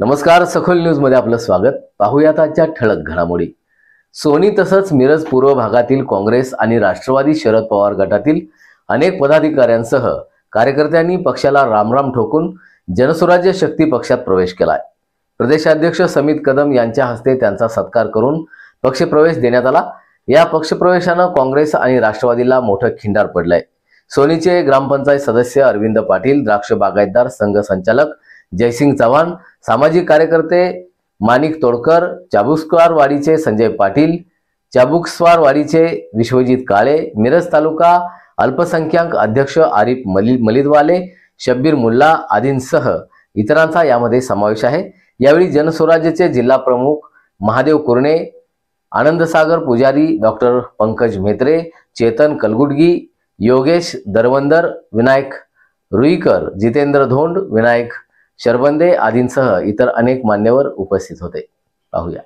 नमस्कार, सखोल न्यूज मध्ये आपलं स्वागत। पाहूयात आजच्या ठळक घडामोडी। सोनी तसंच मिरज पूर्व भागातील काँग्रेस आणि राष्ट्रवादी शरद पवार गटातील अनेक पदाधिकाऱ्यांसह कार्यकर्त्यांनी पक्षाला रामराम ठोकून जनस्वराज्य शक्ती पक्षात प्रवेश केलाय। प्रदेशाध्यक्ष समित कदम यांच्या हस्ते त्यांचा सत्कार करून पक्षप्रवेश देण्यात आला। या पक्षप्रवेशानं काँग्रेस आणि राष्ट्रवादीला मोठं खिंडार पडलंय। सोनीचे ग्रामपंचायत सदस्य अरविंद पाटील, द्राक्ष बागायतदार संघ संचालक जयसिंग चव्हाण, सामाजिक कार्यकर्ते माणिक तोडकर, चाबुकस्वारवाडीचे संजय पाटील, चाबुकस्वारवाडीचे विश्वजित काळे, मिरज तालुका अल्पसंख्याक अध्यक्ष आरिफ मलिदवाले, शब्बीर मुल्ला आदींसह इतरांचा यामध्ये समावेश आहे। यावेळी जनस्वराज्यचे जिल्हा प्रमुख महादेव कुरणे, आनंदसागर पुजारी, डॉक्टर पंकज म्हेत्रे, चेतन कलगुडगी, योगेश दरवंदर, विनायक रुईकर, जितेंद्र धोंड, विनायक शरबंदे आदींसह इतर अनेक मान्यवर उपस्थित होते। पाहूया।